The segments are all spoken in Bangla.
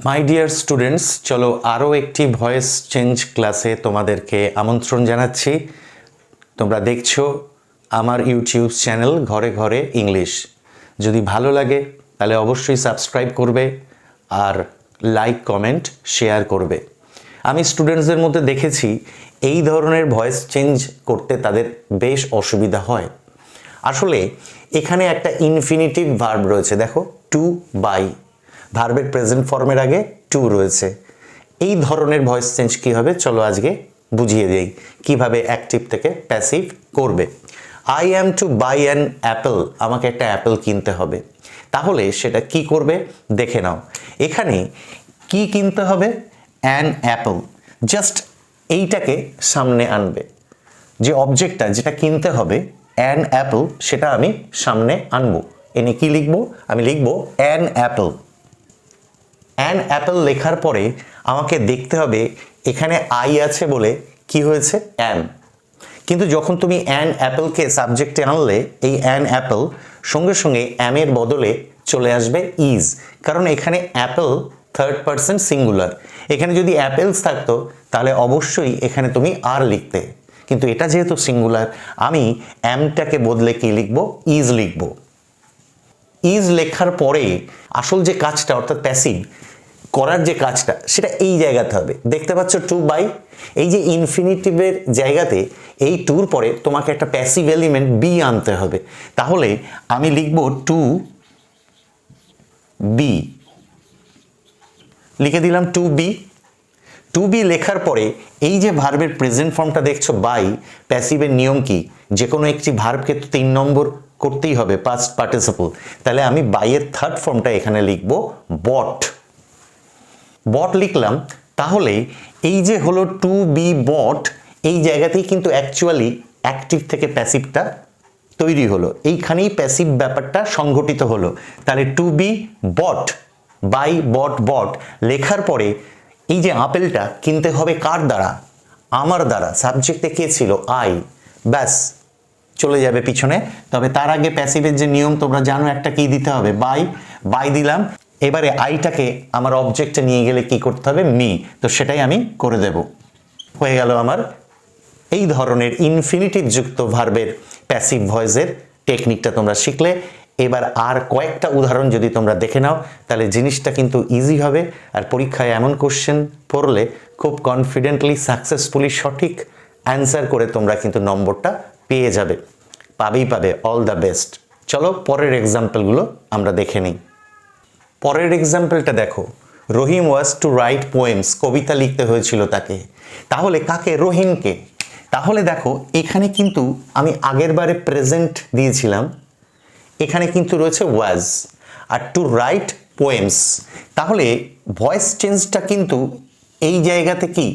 মাই ডিয়ার স্টুডেন্টস, চলো আরও একটি ভয়েস চেঞ্জ ক্লাসে তোমাদেরকে আমন্ত্রণ জানাচ্ছি। তোমরা দেখছো আমার ইউটিউব চ্যানেল ঘরে ঘরে ইংলিশ। যদি ভালো লাগে তাহলে অবশ্যই সাবস্ক্রাইব করবে আর লাইক কমেন্ট শেয়ার করবে। আমি স্টুডেন্টসদের মধ্যে দেখেছি এই ধরনের ভয়েস চেঞ্জ করতে তাদের বেশ অসুবিধা হয়। আসলে এখানে একটা ইনফিনিটিভ ভার্ব রয়েছে, দেখো টু বাই, ভার্বের প্রেজেন্ট ফর্মের আগে টু রয়েছে। এই ধরনের ভয়েস চেঞ্জ কী হবে চলো আজকে বুঝিয়ে দেই কিভাবে অ্যাক্টিভ থেকে প্যাসিভ করবে। I am to buy an apple, আমাকে একটা অ্যাপেল কিনতে হবে। তাহলে সেটা কি করবে দেখে নাও। এখানে কি কিনতে হবে? An Apple. জাস্ট এইটাকে সামনে আনবে, যে অবজেক্টটা যেটা কিনতে হবে অ্যান অ্যাপেল, সেটা আমি সামনে আনবো। এনে কি লিখবো? আমি লিখবো অ্যান অ্যাপেল। অ্যান অ্যাপেল লেখার পরে আমাকে দেখতে হবে এখানে আই আছে বলে কি হয়েছে অ্যান। কিন্তু যখন তুমি অ্যান অ্যাপেলকে সাবজেক্টে আনলে এই অ্যান অ্যাপেল সঙ্গে সঙ্গে অ্যামের বদলে চলে আসবে ইজ, কারণ এখানে অ্যাপেল থার্ড পারসন সিঙ্গুলার। এখানে যদি অ্যাপেলস থাকতো তাহলে অবশ্যই এখানে তুমি আর লিখতে, কিন্তু এটা যেহেতু সিঙ্গুলার আমি অ্যামটাকে বদলে কি লিখবো? ইজ লিখবো। ইজ লেখার পরে আসল যে কাজটা অর্থাৎ প্যাসিভ করার যে কাজটা সেটা এই জায়গাতে হবে। দেখতে পাচ্ছ টু বাই, এই যে ইনফিনিটিভের জায়গাতে এই টুর পরে তোমাকে একটা প্যাসিভ এলিমেন্ট বি আনতে হবে। তাহলে আমি লিখব টু বি, লিখে দিলাম টু বি। টু বি লেখার পরে এই যে ভার্বের প্রেজেন্ট ফর্মটা দেখছো বাই, প্যাসিভের নিয়ম কি? যে কোনো একটি ভার্বকে তো 3 নম্বর করতেই হবে, পাস্ট পার্টিসিপল। তাহলে আমি বাইয়ের থার্ড ফর্মটা এখানে লিখব বট। বট লিখলাম। তাহলে এই যে হলো টু বি বট, এই জায়গাতেই কিন্তু অ্যাকচুয়ালি অ্যাক্টিভ থেকে প্যাসিভটা তৈরি হলো, এইখানেই প্যাসিভ ব্যাপারটা সংঘটিত হলো। তাহলে টু বি বট বাই বট বট লেখার পরে এই যে আপেলটা কিনতে হবে কার দ্বারা? আমার দ্বারা। সাবজেক্টে কে ছিল? আই। ব্যাস চলে যাবে পিছনে। তবে তার আগে প্যাসিভের যে নিয়ম তোমরা জানো, একটা কি দিতে হবে? বাই। বাই দিলাম। এবারে আইটাকে আমার অবজেক্টে নিয়ে গেলে কি করতে হবে? মি। তো সেটাই আমি করে দেব। হয়ে গেল আমার এই ধরনের ইনফিনিটিভ যুক্ত ভার্বের প্যাসিভ ভয়েসের টেকনিকটা তোমরা শিখলে। এবার আর কয়েকটা উদাহরণ যদি তোমরা দেখে নাও তাহলে জিনিসটা কিন্তু ইজি হবে। আর পরীক্ষায় এমন কোশ্চেন পড়লে খুব কনফিডেন্টলি সাকসেসফুলি সঠিক অ্যান্সার করে তোমরা কিন্তু নম্বরটা পেয়ে যাবে, পাবে। All the best. চলো পরের এক্সাম্পলগুলো আমরা দেখে নিই। পরের এক্সাম্পলটা দেখো, রহিম ওয়াজ টু রাইট পোয়েমস, কবিতা লিখতে হয়েছিল তাকে। তাহলে কাকে? রহিমকে। তাহলে দেখো এখানে কিন্তু আমি আগের বারে প্রেজেন্ট দিয়েছিলাম, এখানে কিন্তু রয়েছে ওয়াজ। আর টু রাইট পোয়েমস, তাহলে ভয়েস চেঞ্জটা কিন্তু এই জায়গাতে কি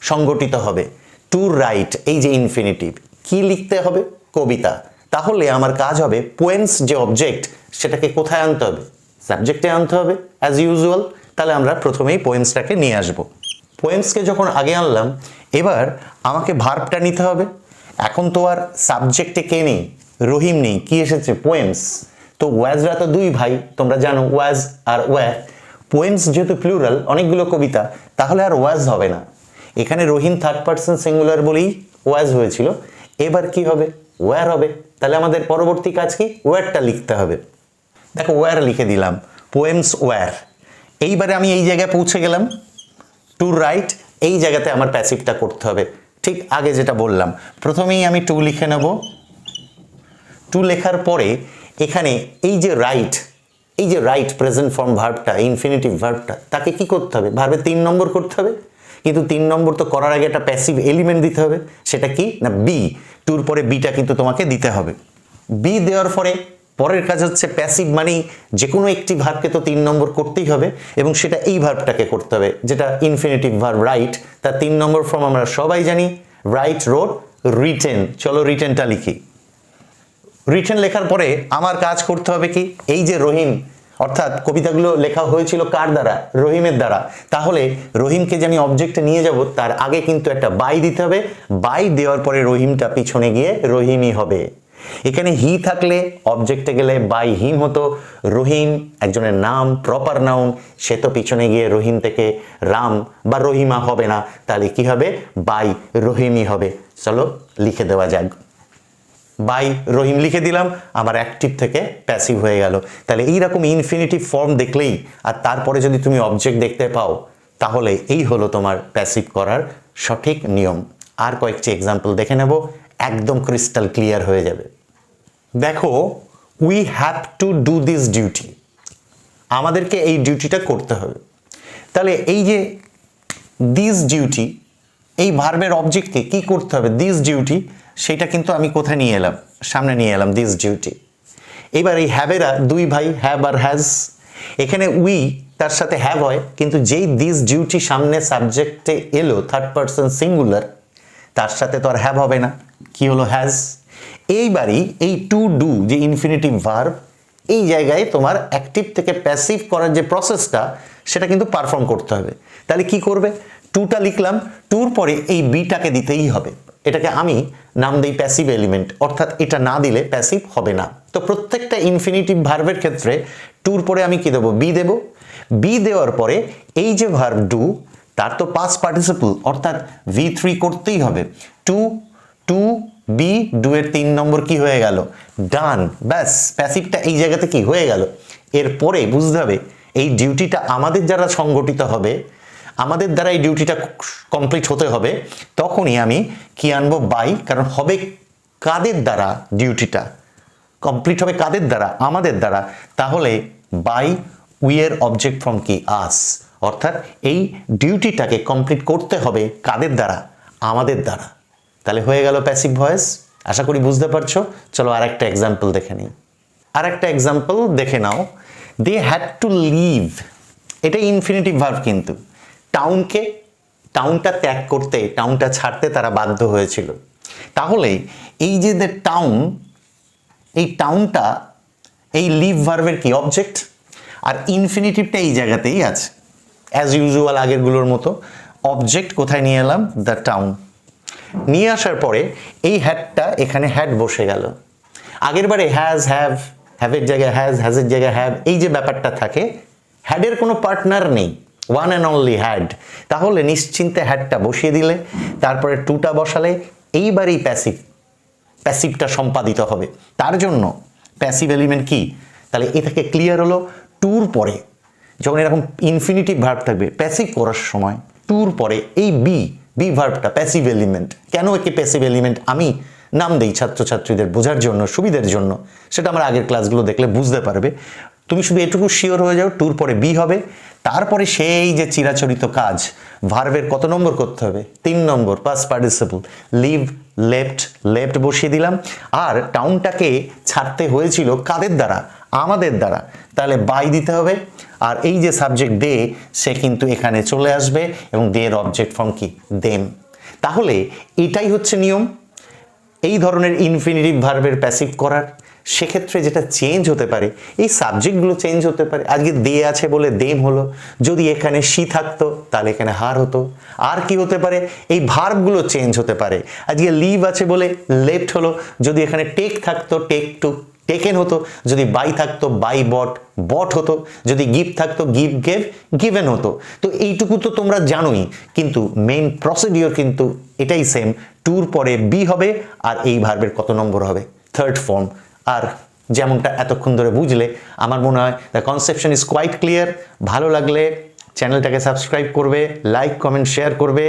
সংগঠিত হবে? টু রাইট, এই যে ইনফিনিটিভ, কি লিখতে হবে? কবিতা। তাহলে আমার কাজ হবে পোয়েমস যে অবজেক্ট সেটাকে কোথায় আনতে হবে? সাবজেক্টে আনতে হবে অ্যাজ ইউজুয়াল। তাহলে আমরা প্রথমেই পোয়েমসটাকে নিয়ে আসব। পোয়েমসকে যখন আগে আনলাম, এবার আমাকে ভার্বটা নিতে হবে। এখন তো আর সাবজেক্টে কে নেই? রহিম নেই। কি এসেছে? পোয়েমস। তো ওয়াজরা তো দুই ভাই, তোমরা জানো ওয়াজ আর ওয়্যার। পোয়েমস যেহেতু প্লুরাল, অনেকগুলো কবিতা, তাহলে আর ওয়াজ হবে না। এখানে রহিম থার্ড পারসন সিঙ্গুলার বলেই ওয়াজ হয়েছিল। এবার কি হবে? ওয়্যার হবে। তাহলে আমাদের পরবর্তী কাজ কি? ওয়্যারটা লিখতে হবে। দেখো ওয়্যার লিখে দিলাম, পোয়েমস ওয়্যার। এইবারে আমি এই জায়গায় পৌঁছে গেলাম। টু রাইট, এই জায়গাতে আমার প্যাসিভটা করতে হবে। ঠিক আগে যেটা বললাম, প্রথমেই আমি টু লিখে নেব। টু লেখার পরে এখানে এই যে রাইট প্রেজেন্ট ফর্ম ভার্বটা, ইনফিনিটিভ ভার্বটা, তাকে কি করতে হবে? ভার্বে 3 নম্বর করতে হবে। কিন্তু 3 নম্বর তো করার আগে একটা প্যাসিভ এলিমেন্ট দিতে হবে। সেটা কি না? বি। টুর পরে বিটা কিন্তু তোমাকে দিতে হবে। বি দেওয়ার পরে পরের কাজ হচ্ছে প্যাসিভ, মানেই যে কোনো একটি ভার্বকে তো 3 নম্বর করতেই হবে, এবং সেটা এই ভার্বটাকে করতে হবে যেটা ইনফিনিটিভ ভার্ব রাইট। তার 3 নম্বর ফর্ম আমরা সবাই জানি, রাইট, রোড, রিটেন। চলো রিটেনটা লিখি। রিটেন লেখার পরে আমার কাজ করতে হবে কি? এই যে রহিম, অর্থাৎ কবিতাগুলো লেখা হয়েছিল কার দ্বারা? রহিমের দ্বারা। তাহলে রহিমকে যে আমি অবজেক্টে নিয়ে যাব তার আগে কিন্তু একটা বাই দিতে হবে। বাই দেওয়ার পরে রহিমটা পিছনে গিয়ে রহিমই হবে। এখানে হি থাকলে অবজেক্টে গেলে বাই হিম হতো, রহিম একজনের নাম প্রপার নাউন, সে তো পিছনে গিয়ে রহিম থেকে রাম বা রহিমা হবে না, তাহলে কি হবে বাই রহিমই হবে। চলো লিখে দেওয়া যাক, বাই রহিম লিখে দিলাম, আমার অ্যাক্টিভ থেকে প্যাসিভ হয়ে গেল। তাহলে এইরকম ইনফিনিটিভ ফর্ম দেখলেই আর তারপরে যদি তুমি অবজেক্ট দেখতে পাও তাহলে এই হলো তোমার প্যাসিভ করার সঠিক নিয়ম। আর কয়েকটি এক্সাম্পল দেখে নেব, একদম ক্রিস্টাল ক্লিয়ার হয়ে যাবে। দেখো, we have to do this duty, আমাদেরকে এই ডিউটিটা করতে হবে। তাহলে এই যে দিস ডিউটি, এই ভার্বের অবজেক্টকে কি করতে হবে, দিস ডিউটি, সেটা কিন্তু আমি কোথায় নিয়ে এলাম, সামনে নিয়ে এলাম দিস ডিউটি। এবার এই হ্যাভেরা দুই ভাই, হ্যাভ আর হ্যাজ, এখানে উই তার সাথে হ্যাভ হয়, কিন্তু যেই দিস ডিউটি সামনে সাবজেক্টে এলো থার্ড পারসন সিঙ্গুলার, তার সাথে তো আর হ্যাভ হবে না, কি হলো হ্যাজ। এইবারই এই টু ডু যে ইনফিনিটিভ ভার্ব, এই জায়গায় তোমার অ্যাক্টিভ থেকে প্যাসিভ করার যে প্রসেসটা সেটা কিন্তু পারফর্ম করতে হবে। তাহলে কি করবে, টুটা লিখলাম, টুর পরে এই বিটাকে দিতেই হবে, এটাকে আমি নাম দিই প্যাসিভ এলিমেন্ট, অর্থাৎ এটা না দিলে প্যাসিভ হবে না। তো প্রত্যেকটা ইনফিনিটিভ ভার্বের ক্ষেত্রে টুর পরে আমি কি দেবো, বি দেব। বি দেওয়ার পরে এই যে ভার্ব ডু, তার তো পাস্ট পার্টিসিপল অর্থাৎ V3 করতেই হবে। টু টু বি, ডু এর 3 নম্বর কি হয়ে গেল, ডান, ব্যাস প্যাসিভটা এই জায়গাতে কি হয়ে গেল। এরপরে বুঝতে হবে এই ডিউটিটা আমাদের যারা সংগঠিত হবে, আমাদের দ্বারা এই ডিউটিটা কমপ্লিট হতে হবে, তখনই আমি কি আনবো, বাই, কারণ হবে কাদের দ্বারা, ডিউটিটা কমপ্লিট হবে কাদের দ্বারা, আমাদের দ্বারা। তাহলে বাই উই এর অবজেক্ট ফর্ম কি, আস, অর্থাৎ এই ডিউটিটাকে কমপ্লিট করতে হবে কাদের দ্বারা, আমাদের দ্বারা। তাহলে হয়ে গেল প্যাসিভ ভয়েস। আশা করি বুঝতে পারছো। চলো আর একটা এক্সাম্পল দেখে নিই। আর একটা এক্সাম্পল দেখে নাও, দে হ্যাড টু লিভ, এটা ইনফিনিটিভ ভার্ব, কিন্তু টাউনটা ত্যাগ করতে, টাউনটা ছাড়তে তারা বাধ্য হয়েছিল। তাহলে এই যে দ্য টাউন, এই টাউনটা এই লিভ ভার্বের কি অবজেক্ট, আর ইনফিনিটিভটা এই জায়গাতেই আছে অ্যাজ ইউজুয়াল আগেরগুলোর মতো। অবজেক্ট কোথায় নিয়ে এলাম, দ্য টাউন, নিয়ে আসার পরে এই হ্যাডটা এখানে হ্যাড বসে গেল। আগের বারে হ্যাজ হ্যাভ, হ্যাভের জায়গায় হ্যাজ, হ্যাজের জায়গায় হ্যাভ, এই যে ব্যাপারটা থাকে, হ্যাডের কোনো পার্টনার নেই, ওয়ান অ্যান্ড অনলি হ্যাড। তাহলে নিশ্চিন্তে হ্যাডটা বসিয়ে দিলে, তারপরে টুটা বসালে, এইবারই প্যাসিভটা সম্পাদিত হবে। তার জন্য প্যাসিভ এলিমেন্ট কি, তাহলে এ থেকে ক্লিয়ার হলো। টুর পরে যখন এরকম ইনফিনিটিভ ভার্ব থাকবে প্যাসিভ করার সময়, টুর পরে এই বি ভার্বটা প্যাসিভ এলিমেন্ট। কেন একে প্যাসিভ এলিমেন্ট আমি নাম দেই ছাত্রছাত্রীদের বোঝার জন্য, সুবিধার জন্য, সেটা আমার আগের ক্লাসগুলো দেখলে বুঝতে পারবে। তুমি শুধু এটুকু শিওর হয়ে যাও, টুর পরে বি হবে, তারপরে সেই যে চিরাচরিত কাজ, ভার্বের কত নম্বর করতে হবে, 3 নম্বর, পাস্ট পার্টিসিপল, লিভ, লেফট বসিয়ে দিলাম। আর টাউনটাকে ছাড়তে হয়েছিল কাদের দ্বারা, আমাদের দ্বারা, তাহলে বাই দিতে হবে। আর এই যে সাবজেক্ট দে, সে কিন্তু এখানে চলে আসবে এবং দে এর অবজেক্ট ফর্ম কি, দেম। তাহলে এটাই হচ্ছে নিয়ম এই ধরনের ইনফিনিটিভ ভার্বের প্যাসিভ করার। সেক্ষেত্রে যেটা চেঞ্জ হতে পারে, এই সাবজেক্টগুলো চেঞ্জ হতে পারে। আজকে দে আছে বলে দেম হলো, যদি এখানে সি থাকতো তাহলে এখানে হার হতো। আর কি হতে পারে, এই ভার্বগুলো চেঞ্জ হতে পারে। আজকে লিভ আছে বলে লেফট হলো, যদি এখানে টেক থাকতো টেক টু টেকেন হতো, যদি বাই থাকতো বাই বট হতো, যদি গিভ থাকতো গেভ গিভেন হতো। তো এইটুকু তো তোমরা জানোই, কিন্তু মেইন প্রসিডিওর কিন্তু এটাই সেম। টুর পরে বি হবে, আর এই ভার্বের কত নম্বর হবে, থার্ড ফর্ম। আর যেমনটা এতক্ষণ ধরে বুঝলে, আমার মনে হয় the conception is quite clear. ভালো লাগলে চ্যানেলটাকে সাবস্ক্রাইব করবে, লাইক কমেন্ট শেয়ার করবে,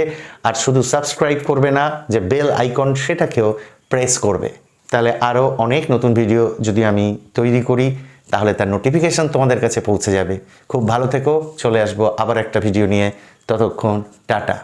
আর শুধু সাবস্ক্রাইব করবে না, যে বেল আইকন সেটাকেও প্রেস করবে। তাহলে আরও অনেক নতুন ভিডিও যদি আমি তৈরি করি, তাহলে তার নোটিফিকেশন তোমাদের কাছে পৌঁছে যাবে। খুব ভালো থেকো, চলে আসবো আবার একটা ভিডিও নিয়ে, ততক্ষণ টাটা।